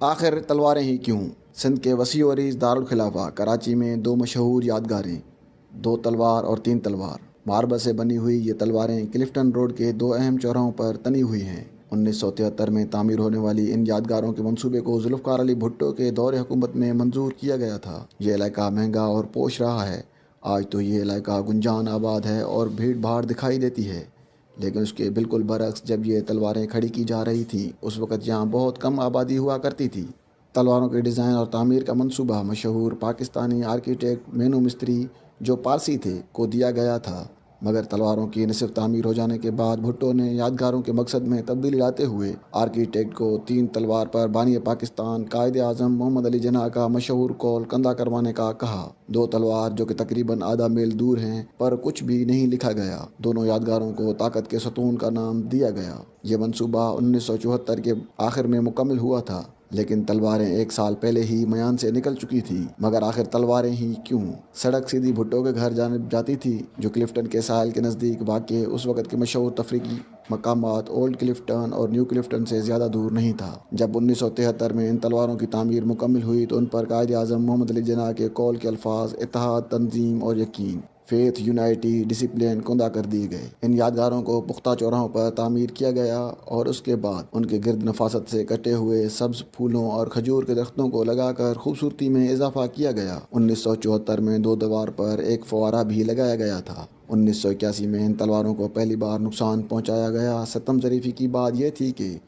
آخر تلواریں ہی کیوں؟ سندھ کے وسیع و عریض دارالخلافہ کراچی میں دو مشہور یادگاریں، دو تلوار اور تین تلوار۔ ماربل سے بنی ہوئی یہ تلواریں کلفٹن روڈ کے دو اہم چوراہوں پر تنی ہوئی ہیں۔ 1973 میں تعمیر ہونے والی ان یادگاروں کے منصوبے کو ذوالفقار علی بھٹو کے دور حکومت میں منظور کیا گیا تھا۔ یہ علاقہ مہنگا اور پوش رہا ہے۔ آج تو یہ علاقہ گنجان آباد ہے اور بھیڑ بھاڑ دکھائی دیتی ہے، لیکن اس کے بالکل برعکس جب یہ تلواریں کھڑی کی جا رہی تھیں اس وقت یہاں بہت کم آبادی ہوا کرتی تھی۔ تلواروں کے ڈیزائن اور تعمیر کا منصوبہ مشہور پاکستانی آرکیٹیکٹ مینو مستری، جو پارسی تھے، کو دیا گیا تھا، مگر تلواروں کی نصف تعمیر ہو جانے کے بعد بھٹو نے یادگاروں کے مقصد میں تبدیلی لاتے ہوئے آرکیٹیکٹ کو تین تلوار پر بانی پاکستان قائد اعظم محمد علی جناح کا مشہور قول کندہ کروانے کا کہا۔ دو تلوار جو کہ تقریباً آدھا میل دور ہیں پر کچھ بھی نہیں لکھا گیا۔ دونوں یادگاروں کو طاقت کے ستون کا نام دیا گیا۔ یہ منصوبہ 1974 کے آخر میں مکمل ہوا تھا، لیکن تلواریں ایک سال پہلے ہی میان سے نکل چکی تھی۔ مگر آخر تلواریں ہی کیوں؟ سڑک سیدھی بھٹو کے گھر جانب جاتی تھی، جو کلفٹن کے ساحل کے نزدیک واقع اس وقت کے مشہور تفریحی مقامات اولڈ کلفٹن اور نیو کلفٹن سے زیادہ دور نہیں تھا۔ جب 1973 میں ان تلواروں کی تعمیر مکمل ہوئی تو ان پر قائد اعظم محمد علی جناح کے قول کے الفاظ اتحاد، تنظیم اور یقین، فیتھ، یونائٹی، ڈسپلن کندہ کر دیے گئے۔ ان یادگاروں کو پختہ چوراہوں پر تعمیر کیا گیا اور اس کے بعد ان کے گرد نفاست سے کٹے ہوئے سبز پھولوں اور کھجور کے درختوں کو لگا کر خوبصورتی میں اضافہ کیا گیا۔ 1974 میں دو دیوار پر ایک فوارہ بھی لگایا گیا تھا۔ 1981 میں ان تلواروں کو پہلی بار نقصان پہنچایا گیا۔ ستم ظریفی کی بات یہ تھی کہ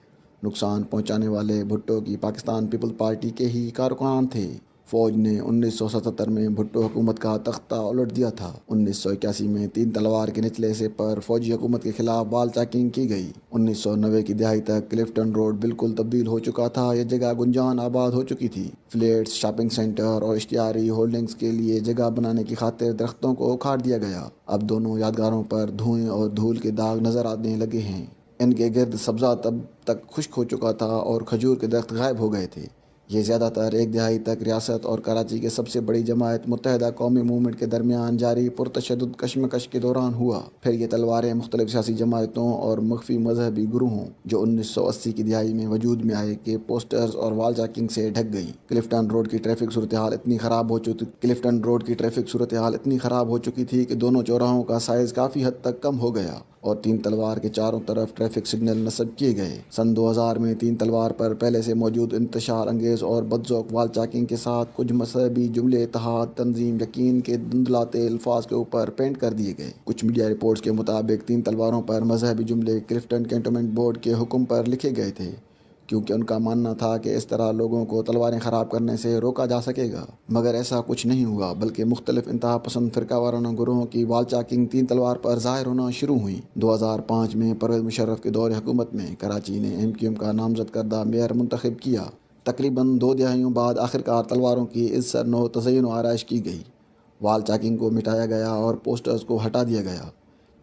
نقصان پہنچانے والے بھٹو کی پاکستان پیپلز پارٹی کے ہی کارکنان تھے۔ فوج نے 1977 میں بھٹو حکومت کا تختہ الٹ دیا تھا۔ 1981 میں تین تلوار کے نچلے حصے پر فوجی حکومت کے خلاف وال چاکنگ کی گئی۔ 1990 کی دہائی تک کلفٹن روڈ بالکل تبدیل ہو چکا تھا۔ یہ جگہ گنجان آباد ہو چکی تھی۔ فلیٹس، شاپنگ سینٹر اور اشتہاری ہولڈنگز کے لیے جگہ بنانے کی خاطر درختوں کو اکھاڑ دیا گیا۔ اب دونوں یادگاروں پر دھوئیں اور دھول کے داغ نظر آنے لگے ہیں۔ ان کے گرد سبزہ تب تک خشک ہو چکا تھا اور کھجور کے درخت غائب ہو گئے تھے۔ یہ زیادہ تر ایک دہائی تک ریاست اور کراچی کے سب سے بڑی جماعت متحدہ قومی موومنٹ کے درمیان جاری پرتشدد کشمکش کے دوران ہوا۔ پھر یہ تلواریں مختلف سیاسی جماعتوں اور مخفی مذہبی گروہوں جو 1980 کی دہائی میں وجود میں آئے کے پوسٹرز اور وال چاکنگ سے ڈھک گئی۔ کلفٹن روڈ کی ٹریفک صورتحال اتنی خراب ہو چکی تھی کہ دونوں چوراہوں کا سائز کافی حد تک کم ہو گیا اور تین تلوار کے چاروں طرف ٹریفک سگنل نصب کیے گئے۔ سن 2000 میں تین تلوار پر پہلے سے موجود انتشار انگیز اور بدذوق وال چاکنگ کے ساتھ کچھ مذہبی جملے اتحاد، تنظیم، یقین کے دھندلاتے الفاظ کے اوپر پینٹ کر دیے گئے۔ کچھ میڈیا رپورٹس کے مطابق تین تلواروں پر مذہبی جملے کلفٹن کینٹونمنٹ بورڈ کے حکم پر لکھے گئے تھے، کیونکہ ان کا ماننا تھا کہ اس طرح لوگوں کو تلواریں خراب کرنے سے روکا جا سکے گا۔ مگر ایسا کچھ نہیں ہوا، بلکہ مختلف انتہا پسند فرقہ وارانہ گروہوں کی وال چاکنگ تین تلوار پر ظاہر ہونا شروع ہوئی۔ 2005 میں پرویز مشرف کے دور حکومت میں کراچی نے MQM کا نامزد کردہ میئر منتخب کیا۔ تقریباً 2 دہائیوں بعد آخرکار تلواروں کی عزت نو تزئین و آرائش کی گئی۔ وال چاکنگ کو مٹایا گیا اور پوسٹرز کو ہٹا دیا گیا۔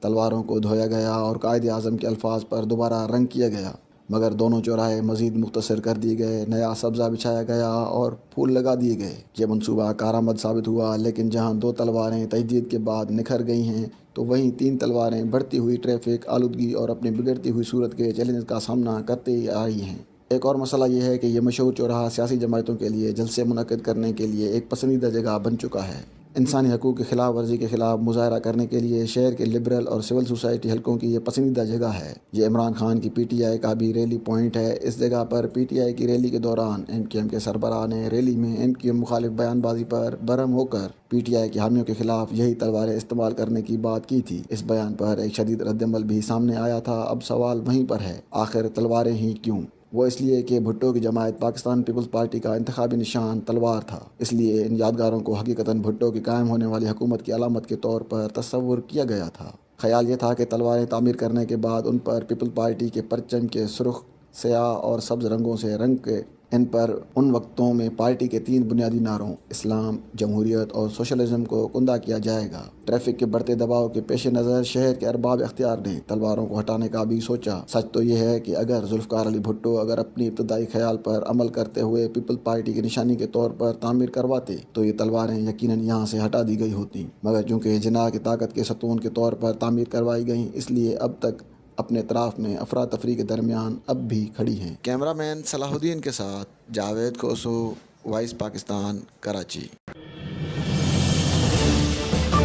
تلواروں کو دھویا گیا اور قائد اعظم کے الفاظ پر دوبارہ رنگ کیا گیا، مگر دونوں چوراہے مزید مختصر کر دیے گئے، نیا سبزہ بچھایا گیا اور پھول لگا دیے گئے۔ یہ منصوبہ کارآمد ثابت ہوا، لیکن جہاں دو تلواریں تجدید کے بعد نکھر گئی ہیں تو وہیں تین تلواریں بڑھتی ہوئی ٹریفک آلودگی اور اپنی بگڑتی ہوئی صورت کے چیلنج کا سامنا کرتے آ رہی ہیں۔ ایک اور مسئلہ یہ ہے کہ یہ مشہور چوراہا سیاسی جماعتوں کے لیے جلسے منعقد کرنے کے لیے ایک پسندیدہ جگہ بن چکا ہے۔ انسانی حقوق کی خلاف ورزی کے خلاف مظاہرہ کرنے کے لیے شہر کے لبرل اور سول سوسائٹی حلقوں کی یہ پسندیدہ جگہ ہے۔ یہ عمران خان کی PTI کا بھی ریلی پوائنٹ ہے۔ اس جگہ پر PTI کی ریلی کے دوران MQM کے سربراہ نے ریلی میں MQM مخالف بیان بازی پر برہم ہو کر PTI کے حامیوں کے خلاف یہی تلواریں استعمال کرنے کی بات کی تھی۔ اس بیان پر ایک شدید ردعمل بھی سامنے آیا تھا۔ اب سوال وہیں پر ہے، آخر تلواریں ہی کیوں؟ وہ اس لیے کہ بھٹو کی جماعت پاکستان پیپلز پارٹی کا انتخابی نشان تلوار تھا، اس لیے ان یادگاروں کو حقیقتاً بھٹو کی قائم ہونے والی حکومت کی علامت کے طور پر تصور کیا گیا تھا۔ خیال یہ تھا کہ تلواریں تعمیر کرنے کے بعد ان پر پیپلز پارٹی کے پرچم کے سرخ، سیاہ اور سبز رنگوں سے رنگ کے ان پر ان وقتوں میں پارٹی کے 3 بنیادی نعروں اسلام، جمہوریت اور سوشلزم کو کندہ کیا جائے گا۔ ٹریفک کے بڑھتے دباؤ کے پیش نظر شہر کے ارباب اختیار نے تلواروں کو ہٹانے کا بھی سوچا۔ سچ تو یہ ہے کہ اگر ذوالفقار علی بھٹو اپنی ابتدائی خیال پر عمل کرتے ہوئے پیپلز پارٹی کی نشانی کے طور پر تعمیر کرواتے تو یہ تلواریں یقیناً یہاں سے ہٹا دی گئی ہوتیں، مگر چونکہ جناح کی طاقت کے ستون کے طور پر تعمیر کروائی گئیں، اس لیے اب تک اپنے اطراف میں افراتفری کے درمیان اب بھی کھڑی ہیں۔ کیمرہ مین صلاح الدین کے ساتھ جاوید کوسو، وائس پاکستان، کراچی۔